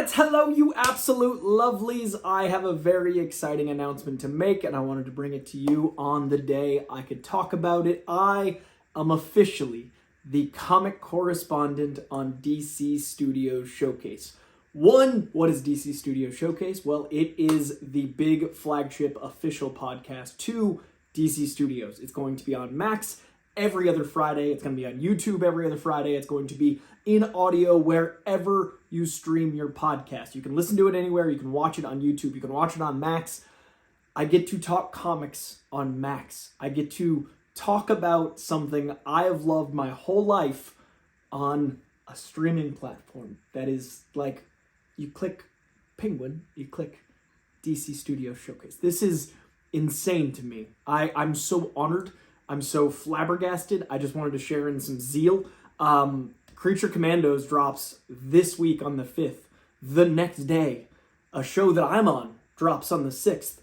Congrats! Hello, you absolute lovelies! I have a very exciting announcement to make, and I wanted to bring it to you on the day I could talk about it. I am officially the comic correspondent on DC Studios Showcase. One, what is DC Studios Showcase? Well, it is the big flagship official podcast to DC Studios. It's going to be on Max every other Friday. It's going to be on YouTube every other Friday. It's going to be in audio wherever you stream your podcast. You can listen to it anywhere. You can watch it on YouTube. You can watch it on Max. I get to talk comics on Max. I get to talk about something I have loved my whole life on a streaming platform that is like, you click Penguin, you click DC Studios Showcase. This is insane to me. I'm so honored. I'm so flabbergasted. I just wanted to share in some zeal. Creature Commandos drops this week on the 5th. The next day, a show that I'm on drops on the 6th.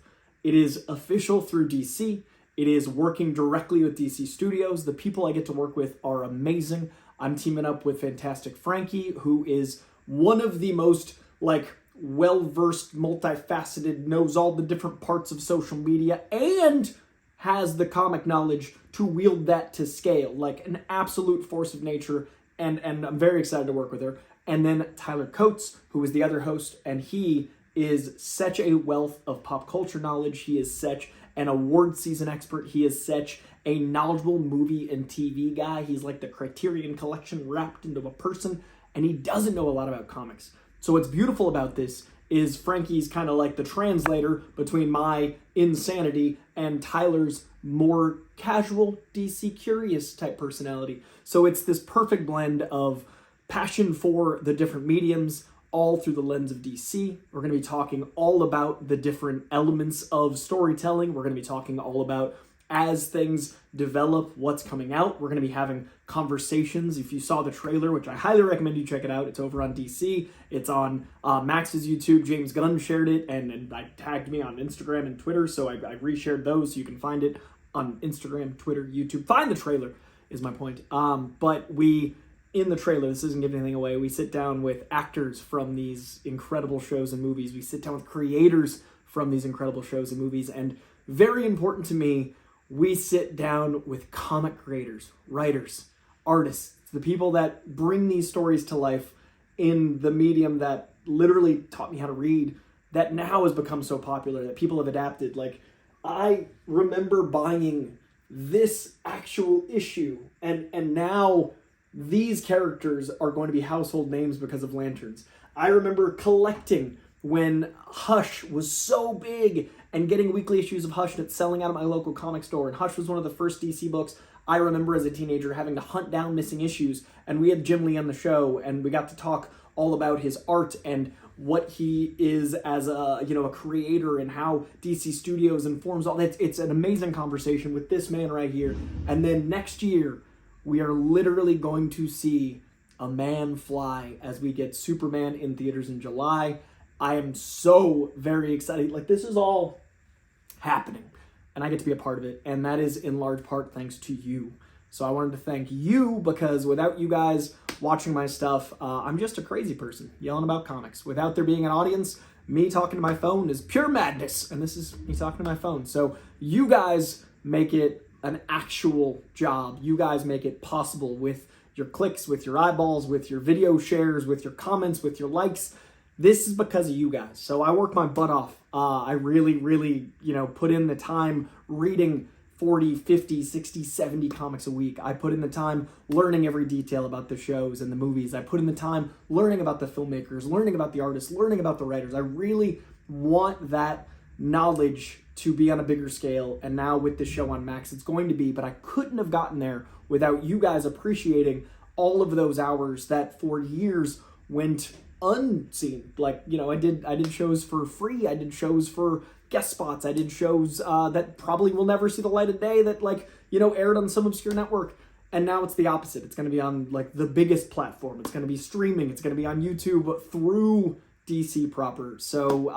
It is official through DC. It is working directly with DC Studios. The people I get to work with are amazing. I'm teaming up with fantastic Frankey, who is one of the most well-versed, multifaceted, knows all the different parts of social media, and has the comic knowledge to wield that to scale, like an absolute force of nature, and I'm very excited to work with her. And then Tyler Coates, who is the other host, and he is such a wealth of pop culture knowledge. He is such an award season expert. He is such a knowledgeable movie and TV guy. He's like the Criterion Collection wrapped into a person, and he doesn't know a lot about comics. So what's beautiful about this is Frankie's kind of like the translator between my insanity and Tyler's more casual, DC curious type personality. So it's this perfect blend of passion for the different mediums, all through the lens of DC. We're going to be talking all about the different elements of storytelling. We're going to be talking all about, as things develop, what's coming out. We're going to be having conversations. If you saw the trailer, which I highly recommend you check it out, it's over on DC. It's on Max's YouTube. James Gunn shared it, and I tagged me on Instagram and Twitter, so I reshared those so you can find it on Instagram, Twitter, YouTube. Find the trailer is my point. But in the trailer, this isn't giving anything away, we sit down with actors from these incredible shows and movies. We sit down with creators from these incredible shows and movies, and very important to me, we sit down with comic creators, writers, artists, the people that bring these stories to life in the medium that literally taught me how to read, that now has become so popular, that people have adapted. Like, I remember buying this actual issue, and now these characters are going to be household names because of Lanterns. I remember collecting when Hush was so big and getting weekly issues of Hush that's selling out at my local comic store. And Hush was one of the first DC books I remember as a teenager having to hunt down missing issues. And we had Jim Lee on the show, and we got to talk all about his art and what he is as a creator and how DC Studios informs all that. It's an amazing conversation with this man right here. And then next year, we are literally going to see a man fly as we get Superman in theaters in July. I am so very excited. Like, this is all happening, and I get to be a part of it, and that is in large part thanks to you. So I wanted to thank you, because without you guys watching my stuff, I'm just a crazy person yelling about comics. Without there being an audience, me talking to my phone is pure madness, and this is me talking to my phone. So you guys make it an actual job. You guys make it possible with your clicks, with your eyeballs, with your video shares, with your comments, with your likes. This is because of you guys. So I work my butt off. I really, put in the time reading 40, 50, 60, 70 comics a week. I put in the time learning every detail about the shows and the movies. I put in the time learning about the filmmakers, learning about the artists, learning about the writers. I really want that knowledge to be on a bigger scale. And now with the show on Max, it's going to be, but I couldn't have gotten there without you guys appreciating all of those hours that for years went unseen. Like, I did shows for free. I did shows for guest spots. I did shows that probably will never see the light of day, that aired on some obscure network. And now it's the opposite. It's going to be on the biggest platform. It's going to be streaming. It's going to be on YouTube through DC proper. So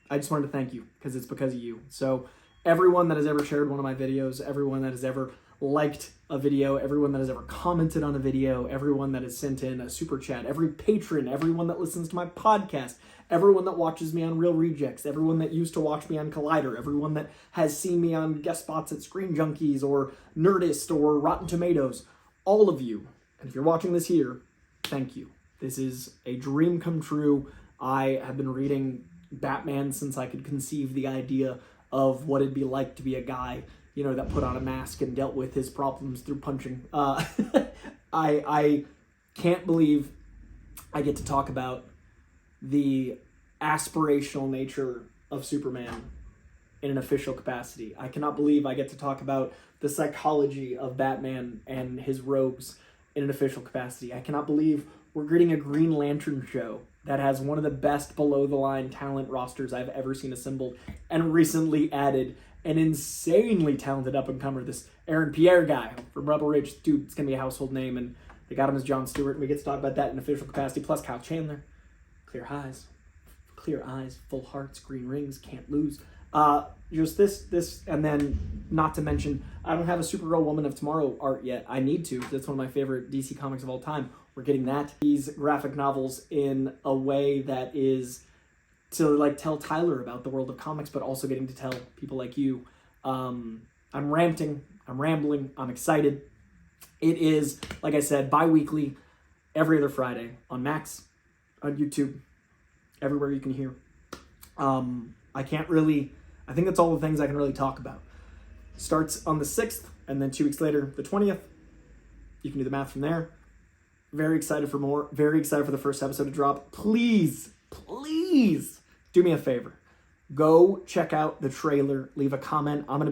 I just wanted to thank you, because it's because of you. So everyone that has ever shared one of my videos, everyone that has ever liked a video, everyone that has ever commented on a video, everyone that has sent in a super chat, every patron, everyone that listens to my podcast, everyone that watches me on Real Rejects, everyone that used to watch me on Collider, everyone that has seen me on guest spots at Screen Junkies or Nerdist or Rotten Tomatoes, all of you, and if you're watching this here, thank you. This is a dream come true. I have been reading Batman since I could conceive the idea of what it'd be like to be a guy, you know, that put on a mask and dealt with his problems through punching. I can't believe I get to talk about the aspirational nature of Superman in an official capacity. I cannot believe I get to talk about the psychology of Batman and his robes in an official capacity. I cannot believe we're getting a Green Lantern show that has one of the best below-the-line talent rosters I've ever seen assembled, and recently added an insanely talented up-and-comer, this Aaron Pierre guy from Rebel Ridge. Dude, it's going to be a household name, and they got him as Jon Stewart, and we get to talk about that in official capacity, plus Kyle Chandler, clear eyes, full hearts, green rings, can't lose. Just this, and then, not to mention, I don't have a Supergirl Woman of Tomorrow art yet. I need to. That's one of my favorite DC comics of all time. We're getting that. These graphic novels in a way that is to like tell Tyler about the world of comics, but also getting to tell people like you. I'm ranting, I'm rambling, I'm excited. It is, like I said, bi-weekly, every other Friday on Max, on YouTube, everywhere you can hear. I think that's all the things I can really talk about. Starts on the 6th, and then 2 weeks later, the 20th. You can do the math from there. Very excited for more. Very excited for the first episode to drop. Please do me a favor. Go check out the trailer. Leave a comment. I'm gonna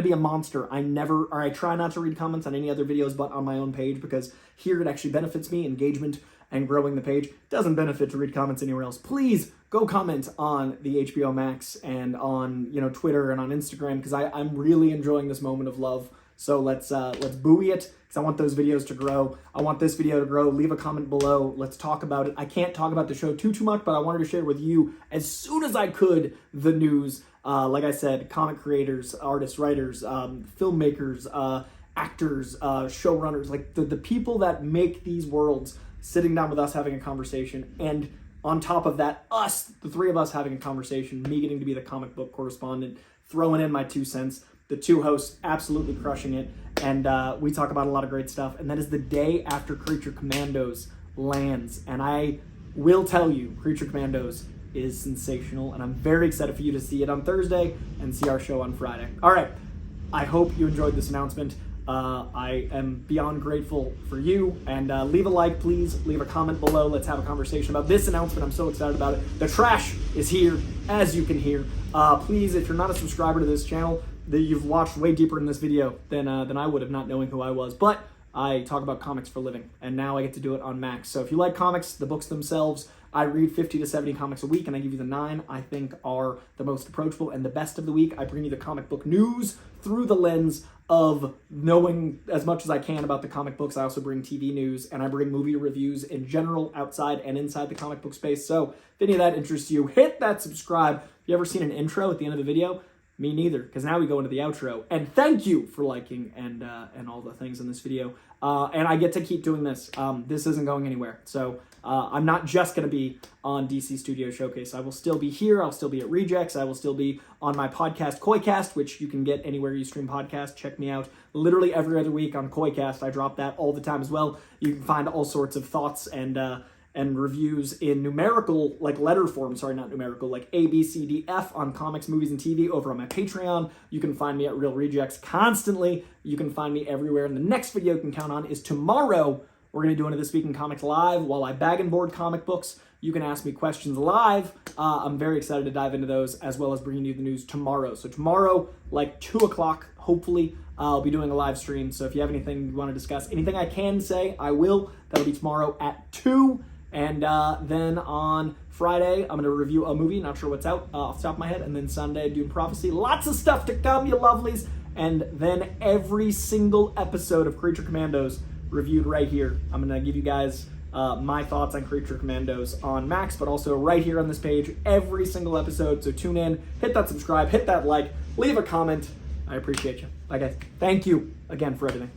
be a monster. I try not to read comments on any other videos but on my own page, because here it actually benefits me, engagement and growing the page. Doesn't benefit to read comments anywhere else. Please go comment on the HBO Max and on Twitter and on Instagram, because I'm really enjoying this moment of love. So let's buoy it, because I want those videos to grow. I want this video to grow. Leave a comment below. Let's talk about it. I can't talk about the show too much, but I wanted to share with you as soon as I could the news. Like I said, comic creators, artists, writers, filmmakers, actors, showrunners, like the people that make these worlds, sitting down with us having a conversation, and on top of that, the three of us having a conversation, me getting to be the comic book correspondent, throwing in my 2 cents, the two hosts absolutely crushing it, and we talk about a lot of great stuff. And that is the day after Creature Commandos lands, and I will tell you, Creature Commandos is sensational, and I'm very excited for you to see it on Thursday and see our show on Friday. All right, I hope you enjoyed this announcement. I am beyond grateful for you, and leave a like, please. Leave a comment below. Let's have a conversation about this announcement. I'm so excited about it. The trash is here, as you can hear. Please, if you're not a subscriber to this channel, that you've watched way deeper in this video than I would have, not knowing who I was. But I talk about comics for a living, and now I get to do it on Max. So if you like comics, the books themselves, I read 50 to 70 comics a week, and I give you the 9 I think are the most approachable and the best of the week. I bring you the comic book news through the lens of knowing as much as I can about the comic books. I also bring TV news, and I bring movie reviews in general, outside and inside the comic book space. So if any of that interests you, hit that subscribe. Have you ever seen an intro at the end of the video? Me neither, because now we go into the outro. And thank you for liking and all the things in this video. And I get to keep doing this. This isn't going anywhere. So I'm not just going to be on DC Studio Showcase. I will still be here. I'll still be at Rejects. I will still be on my podcast, Koicast, which you can get anywhere you stream podcasts. Check me out literally every other week on Koicast. I drop that all the time as well. You can find all sorts of thoughts and reviews in numerical, like letter form, not numerical, like A, B, C, D, F on comics, movies, and TV over on my Patreon. You can find me at Real Rejects constantly. You can find me everywhere. And the next video you can count on is tomorrow. We're going to do one of This Week in Comics live while I bag and board comic books. You can ask me questions live. I'm very excited to dive into those, as well as bringing you the news tomorrow. So tomorrow, like 2 o'clock, hopefully, I'll be doing a live stream. So if you have anything you want to discuss, anything I can say, I will. That'll be tomorrow at 2. And then on Friday, I'm going to review a movie, not sure what's out off the top of my head. And then Sunday, Dune Prophecy. Lots of stuff to come, you lovelies. And then every single episode of Creature Commandos reviewed right here. I'm going to give you guys my thoughts on Creature Commandos on Max, but also right here on this page, every single episode. So tune in, hit that subscribe, hit that like, leave a comment. I appreciate you. Bye, guys. Thank you again for everything.